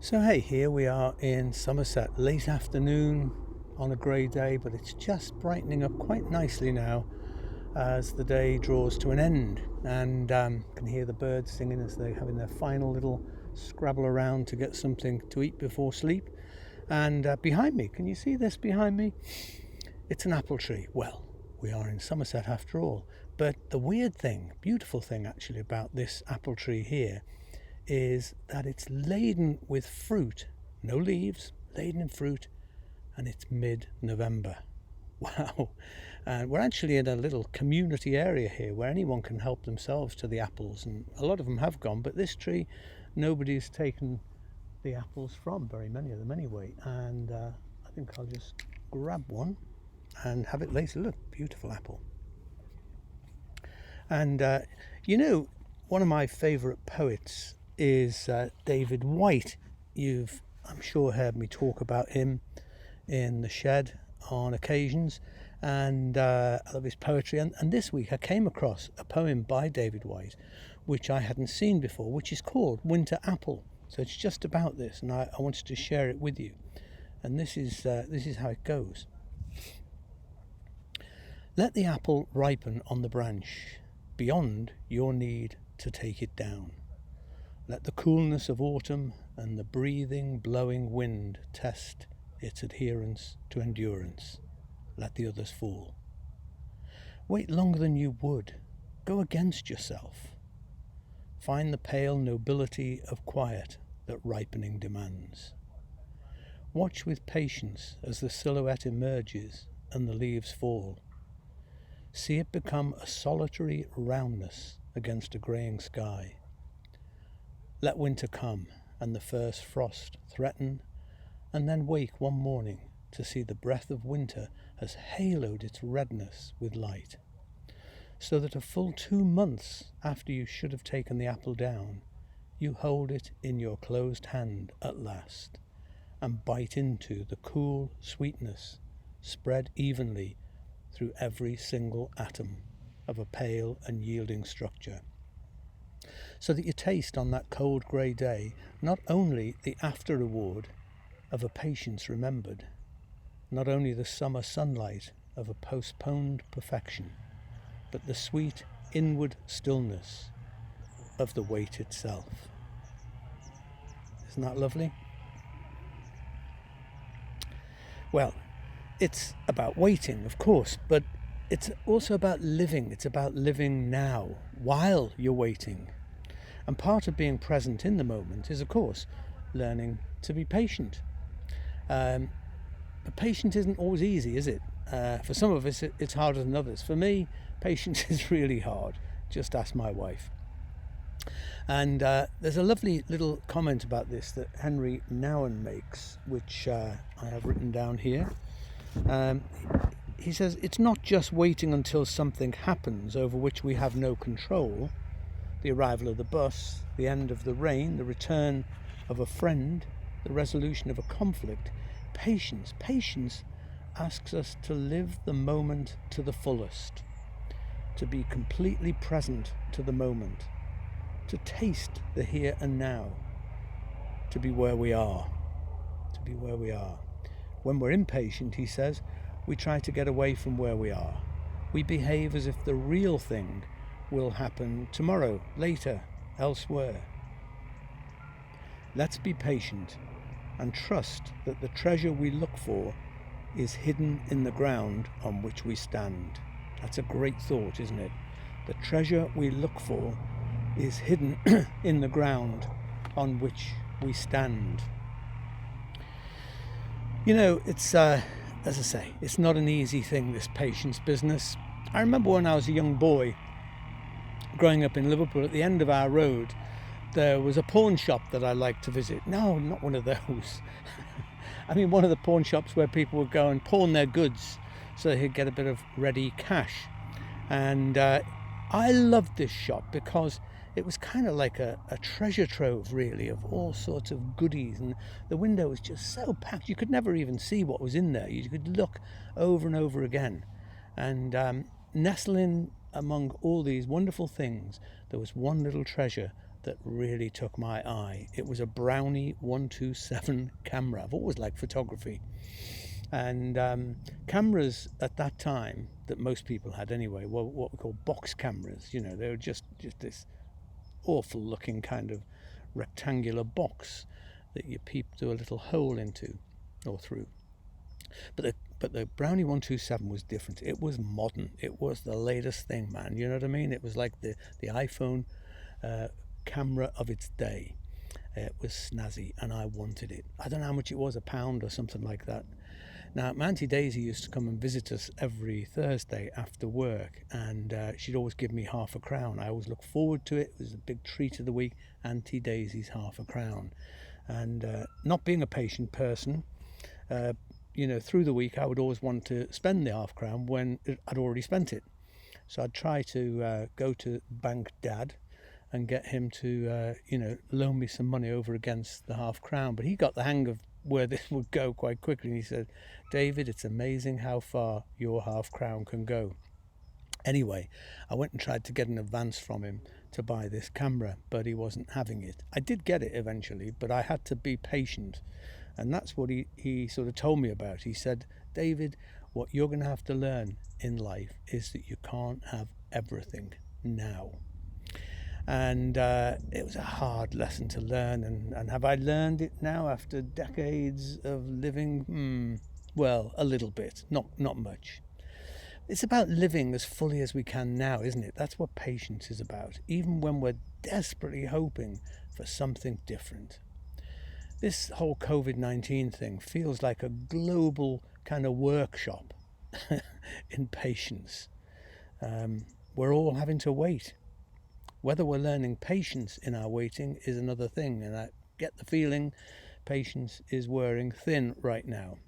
So hey, here we are in Somerset, late afternoon on a grey day, but it's just brightening up quite nicely now as the day draws to an end, and can hear the birds singing as they're having their final little scrabble around to get something to eat before sleep. And behind me, can you see this behind me? It's an apple tree. Well, we are in Somerset after all, but the weird thing, beautiful thing actually about this apple tree here is that it's laden with fruit, no leaves, laden in fruit, and it's mid-November. Wow. And we're actually in a little community area here where anyone can help themselves to the apples, and a lot of them have gone, but this tree nobody's taken the apples from, very many of them anyway. And I think I'll just grab one and have it later. Look, beautiful apple. And one of my favourite poets is David White. You've, I'm sure, heard me talk about him in the shed on occasions, and I love his poetry. And this week I came across a poem by David White which I hadn't seen before, which is called Winter Apple. So it's just about this, and I wanted to share it with you. And this is how it goes. Let the apple ripen on the branch, beyond your need to take it down. Let the coolness of autumn and the breathing, blowing wind test its adherence to endurance. Let the others fall. Wait longer than you would. Go against yourself. Find the pale nobility of quiet that ripening demands. Watch with patience as the silhouette emerges and the leaves fall. See it become a solitary roundness against a greying sky. Let winter come and the first frost threaten, and then wake one morning to see the breath of winter has haloed its redness with light, so that a full 2 months after you should have taken the apple down, you hold it in your closed hand at last, and bite into the cool sweetness spread evenly through every single atom of a pale and yielding structure, so that you taste on that cold grey day not only the after reward of a patience remembered, not only the summer sunlight of a postponed perfection, but the sweet inward stillness of the wait itself. Isn't that lovely? Well, it's about waiting, of course, but it's also about living. It's about living now while you're waiting. And part of being present in the moment is, of course, learning to be patient. But patience isn't always easy, is it? For some of us, it's harder than others. For me, patience is really hard. Just ask my wife. And there's a lovely little comment about this that Henry Nouwen makes, which I have written down here. He says, it's not just waiting until something happens over which we have no control. The arrival of the bus, the end of the rain, the return of a friend, the resolution of a conflict. Patience asks us to live the moment to the fullest, to be completely present to the moment, to taste the here and now, to be where we are, When we're impatient, he says, we try to get away from where we are. We behave as if the real thing will happen tomorrow, later, elsewhere. Let's be patient and trust that the treasure we look for is hidden in the ground on which we stand. That's a great thought, isn't it? The treasure we look for is hidden in the ground on which we stand. You know, it's, as I say, it's not an easy thing, this patience business. I remember when I was a young boy, growing up in Liverpool, at the end of our road, there was a pawn shop that I liked to visit. No, not one of those. I mean, one of the pawn shops where people would go and pawn their goods so they could get a bit of ready cash. And I loved this shop because it was kind of like a treasure trove, really, of all sorts of goodies. And the window was just so packed, you could never even see what was in there. You could look over and over again. And nestling among all these wonderful things, there was one little treasure that really took my eye. It was a Brownie 127 camera. I've always liked photography. And cameras at that time that most people had anyway were what we call box cameras. You know, they were just this awful looking kind of rectangular box that you peep through a little hole into or through. But the Brownie 127 was different. It was modern. It was the latest thing, man. You know what I mean? It was like the iPhone camera of its day. It was snazzy, and I wanted it. I don't know how much it was, £1 or something like that. Now, my Auntie Daisy used to come and visit us every Thursday after work, and she'd always give me £0.50. I always looked forward to it. It was a big treat of the week, Auntie Daisy's £0.50. And not being a patient person, you know, through the week I would always want to spend the £0.50 when I'd already spent it. So I'd try to go to Bank Dad and get him to, you know, loan me some money over against the £0.50. But he got the hang of where this would go quite quickly, and he said, David, it's amazing how far your £0.50 can go. Anyway, I went and tried to get an advance from him to buy this camera, but he wasn't having it. I did get it eventually, but I had to be patient. And that's what he sort of told me about. He said, David, what you're going to have to learn in life is that you can't have everything now. And it was a hard lesson to learn. And have I learned it now after decades of living? Well, a little bit, not much. It's about living as fully as we can now, isn't it? That's what patience is about, even when we're desperately hoping for something different. This whole COVID-19 thing feels like a global kind of workshop in patience. We're all having to wait. Whether we're learning patience in our waiting is another thing, and I get the feeling patience is wearing thin right now.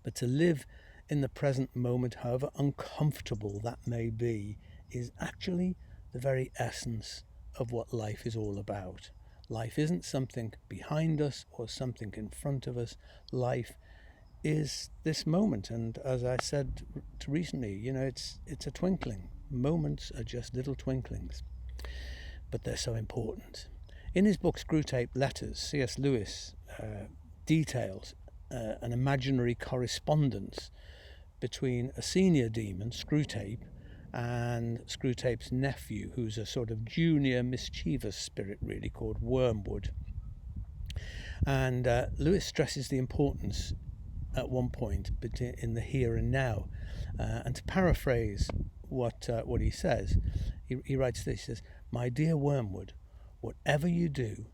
But to live in the present moment, however uncomfortable that may be, is actually the very essence of what life is all about. Life isn't something behind us or something in front of us. Life is this moment, and as I said recently, you know, it's a twinkling. Moments are just little twinklings, but they're so important. In his book Screwtape Letters, C.S. Lewis details an imaginary correspondence between a senior demon, Screwtape, and Screwtape's nephew, who's a sort of junior mischievous spirit really, called Wormwood. And Lewis stresses the importance at one point in the here and now. And to paraphrase what he says, he writes this, he says, "My dear Wormwood, whatever you do,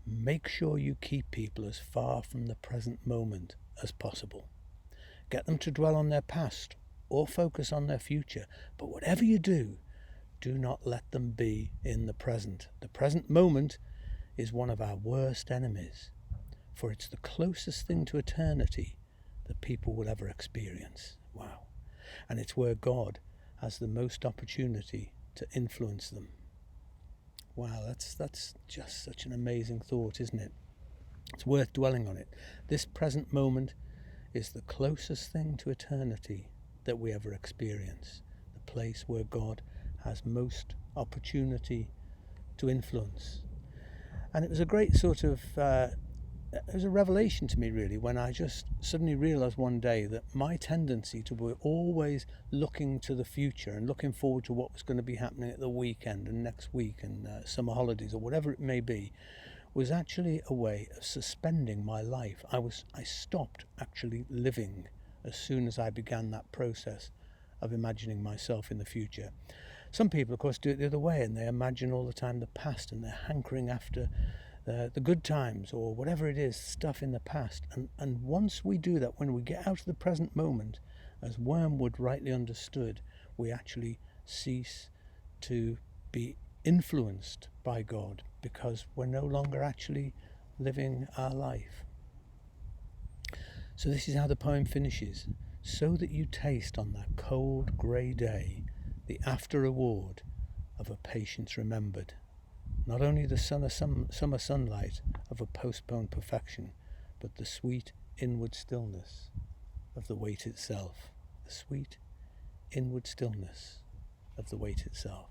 make sure you keep people as far from the present moment as possible. Get them to dwell on their past or focus on their future. But whatever you do, do not let them be in the present. The present moment is one of our worst enemies, for it's the closest thing to eternity that people will ever experience." Wow. And it's where God has the most opportunity to influence them. Wow, that's just such an amazing thought, isn't it? It's worth dwelling on it. This present moment is the closest thing to eternity that we ever experience, the place where God has most opportunity to influence. And it was a great sort of, it was a revelation to me really, when I just suddenly realised one day that my tendency to be always looking to the future and looking forward to what was going to be happening at the weekend and next week and summer holidays or whatever it may be, was actually a way of suspending my life. I stopped actually living as soon as I began that process of imagining myself in the future. Some people, of course, do it the other way, and they imagine all the time the past, and they're hankering after the good times or whatever it is, stuff in the past. And once we do that, when we get out of the present moment, as Wormwood rightly understood, we actually cease to be influenced by God, because we're no longer actually living our life. So this is how the poem finishes. So that you taste on that cold grey day the after reward of a patience remembered, not only the summer sunlight of a postponed perfection, but the sweet inward stillness of the wait itself. The sweet inward stillness of the wait itself.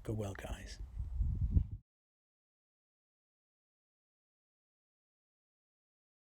Go well, guys.